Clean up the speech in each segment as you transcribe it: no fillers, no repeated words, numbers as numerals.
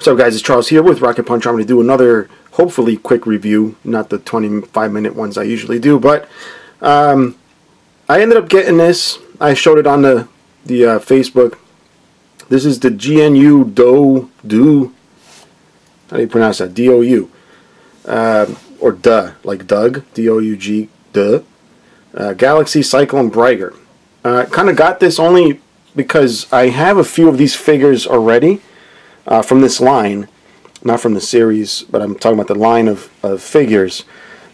What's up, guys? It's Charles here with Rocket Punch. I'm going to do another, hopefully, quick review. Not the 25-minute ones I usually do, but I ended up getting this. I showed it on the Facebook. This is the GNU Do. How do you pronounce that? D-O-U. Or duh, like Doug. D-O-U-G, duh. Galaxy Cyclone Braiger. Kind of got this only because I have a few of these figures already. From this line, not from the series, but I'm talking about the line of figures,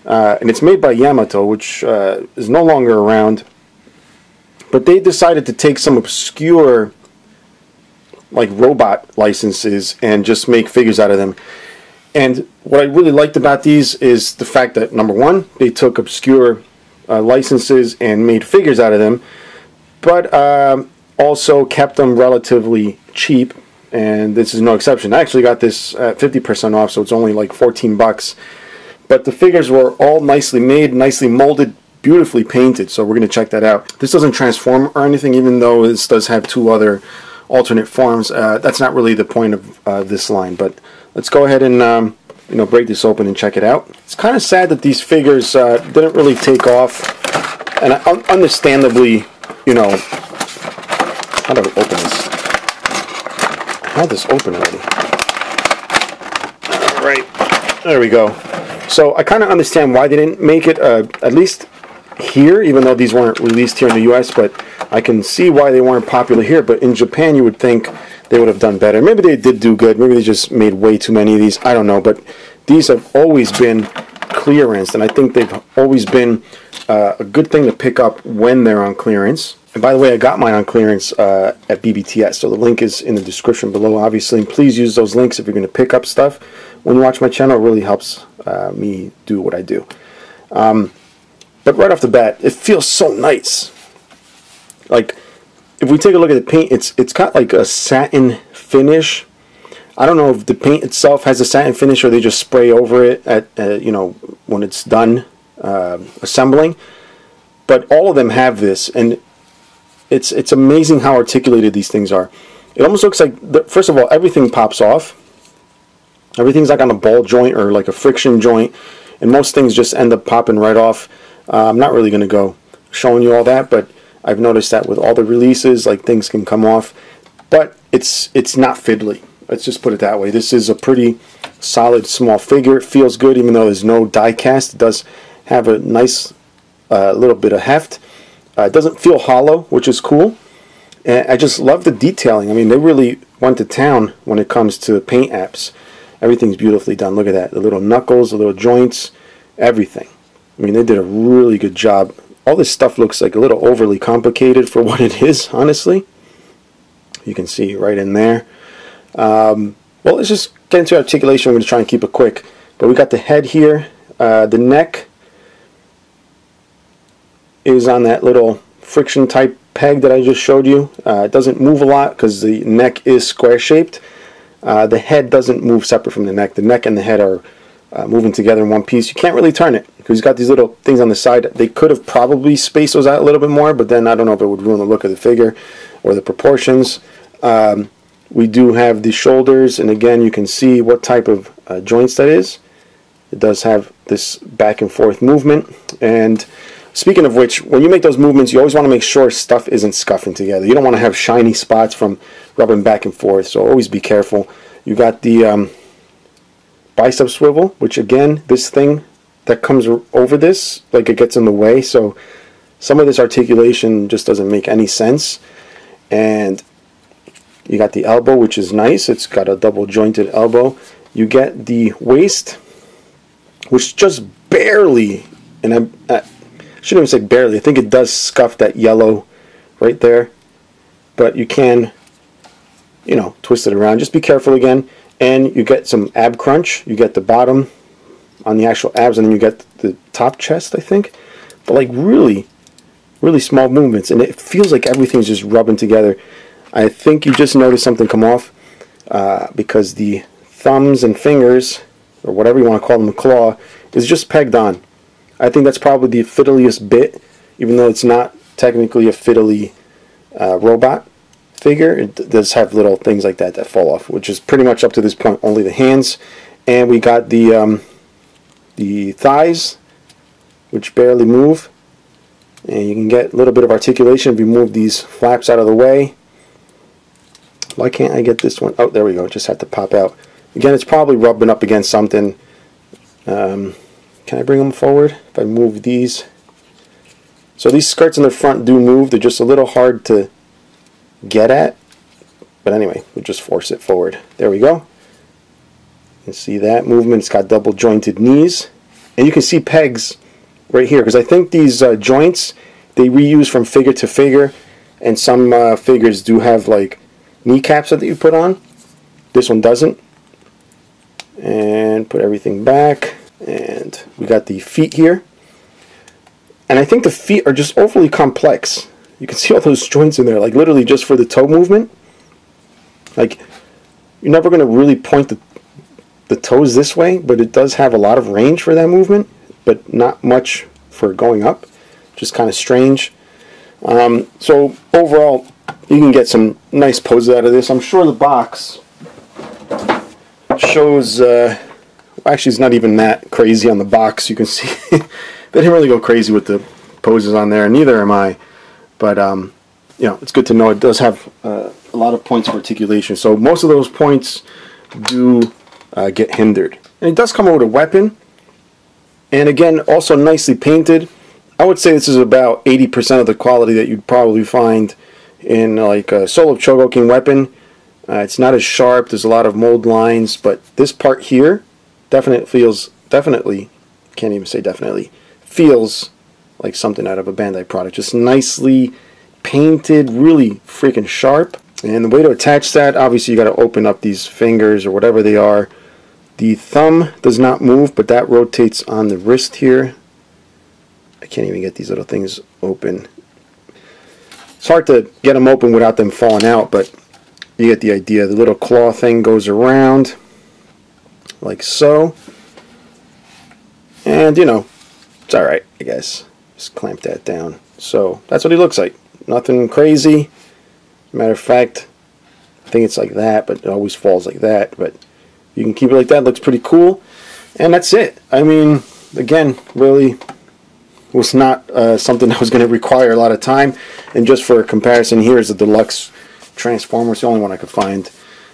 and it's made by Yamato, which is no longer around, but they decided to take some obscure like robot licenses and just make figures out of them. And what I really liked about these is the fact that, number one, they took obscure licenses and made figures out of them, but also kept them relatively cheap. And this is no exception. I actually got this at 50% off, so it's only like 14 bucks. But the figures were all nicely made, nicely molded, beautifully painted, so we're going to check that out. This doesn't transform or anything, even though this does have two other alternate forms. That's not really the point of this line, but let's go ahead and break this open and check it out. It's kind of sad that these figures didn't really take off, and understandably, how do I open this? I had this open already. Alright, there we go. So I kind of understand why they didn't make it, at least here, even though these weren't released here in the US, but I can see why they weren't popular here. But in Japan, you would think they would have done better. Maybe they did do good. Maybe they just made way too many of these. I don't know. But these have always been clearance, and I think they've always been a good thing to pick up when they're on clearance. And by the way, I got mine on clearance at BBTS, so the link is in the description below, obviously. And please use those links if you're going to pick up stuff. When you watch my channel, it really helps me do what I do. But right off the bat, it feels so nice. Like, if we take a look at the paint, it's got like a satin finish. I don't know if the paint itself has a satin finish or they just spray over it at when it's done assembling. But all of them have this, and it's amazing how articulated these things are. It almost looks like, first of all, everything pops off. Everything's like on a ball joint or like a friction joint, and most things just end up popping right off. I'm not really going to go showing you all that, but I've noticed that with all the releases, like, things can come off. But it's not fiddly. Let's just put it that way. This is a pretty solid small figure. It feels good, even though there's no die cast. It does have a nice little bit of heft. It doesn't feel hollow, which is cool. And I just love the detailing. I mean, they really went to town when it comes to paint apps. Everything's beautifully done. Look at that. The little knuckles, the little joints, everything. I mean, they did a really good job. All this stuff looks like a little overly complicated for what it is, honestly. You can see right in there. Well, let's just get into articulation. We're going to try and keep it quick. But we got the head here. The neck is on that little friction type peg that I just showed you. It doesn't move a lot because the neck is square shaped. The head doesn't move separate from the neck. The neck and the head are moving together in one piece. You can't really turn it because you've got these little things on the side. They could have probably spaced those out a little bit more, but then I don't know if it would ruin the look of the figure or the proportions. We do have the shoulders, and again, you can see what type of joints that is. It does have this back and forth movement. And speaking of which, when you make those movements, you always want to make sure stuff isn't scuffing together. You don't want to have shiny spots from rubbing back and forth, so always be careful. You got the bicep swivel, which again, this thing that comes over this, like, it gets in the way, so some of this articulation just doesn't make any sense. And you got the elbow, which is nice. It's got a double jointed elbow. You get the waist, which just barely, and I shouldn't even say barely, I think it does scuff that yellow right there, but you can, twist it around. Just be careful again. And you get some ab crunch. You get the bottom on the actual abs, and then you get the top chest, I think. But like really, really small movements, and it feels like everything's just rubbing together. I think you just noticed something come off because the thumbs and fingers, or whatever you want to call them, the claw, is just pegged on. I think that's probably the fiddliest bit, even though it's not technically a fiddly robot. figure, it does have little things like that that fall off, which is pretty much up to this point only the hands. And we got the thighs, which barely move, and you can get a little bit of articulation if you move these flaps out of the way. Why can't I get this one? Oh, there we go. Just have to pop out. Again, it's probably rubbing up against something. Can I bring them forward if I move these? So these skirts in the front do move. They're just a little hard to get at. But anyway, we'll just force it forward. There we go. You can see that movement. It's got double jointed knees. And you can see pegs right here, because I think these joints, they reuse from figure to figure. And some figures do have like kneecaps that you put on. This one doesn't. And put everything back. And we got the feet here. And I think the feet are just overly complex. You can see all those joints in there, like literally just for the toe movement. Like, you're never going to really point the toes this way, but it does have a lot of range for that movement, but not much for going up. Just kind of strange. So overall, you can get some nice poses out of this. I'm sure the box shows, actually it's not even that crazy on the box. You can see they didn't really go crazy with the poses on there, neither am I. But you know, it's good to know it does have a lot of points for articulation. So most of those points do get hindered. And it does come with a weapon. And again, also nicely painted. I would say this is about 80% of the quality that you'd probably find in like a solo Chogokin weapon. It's not as sharp. There's a lot of mold lines, but this part here definitely, can't even say definitely, feels like something out of a Bandai product. Just nicely painted, really freaking sharp. And the way to attach that, obviously you got to open up these fingers or whatever they are. The thumb does not move, but that rotates on the wrist here. I can't even get these little things open. It's hard to get them open without them falling out, but you get the idea. The little claw thing goes around like so. And, you know, it's alright, I guess. Just clamp that down. So, that's what he looks like. Nothing crazy. Matter of fact, I think it's like that, but it always falls like that. But you can keep it like that. Looks pretty cool. And that's it. I mean, again, really was not something that was going to require a lot of time. And just for comparison, here is the deluxe Transformer. It's the only one I could find.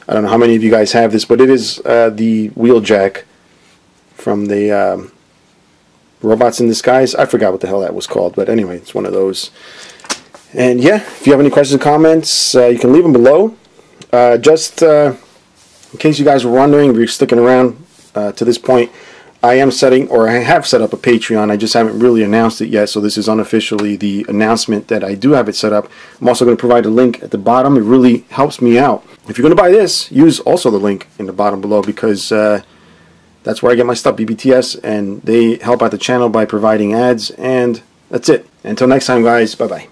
I don't know how many of you guys have this, but it is the Wheeljack from the Robots in Disguise. I forgot what the hell that was called, but anyway, it's one of those. And yeah, if you have any questions or comments, you can leave them below. Just in case you guys were wondering, if you're sticking around to this point, I am setting, or I have set up a Patreon. I just haven't really announced it yet, so this is unofficially the announcement that I do have it set up. I'm also going to provide a link at the bottom. It really helps me out. If you're going to buy this, use also the link in the bottom below, because that's where I get my stuff, BBTS, and they help out the channel by providing ads, and that's it. Until next time, guys, bye-bye.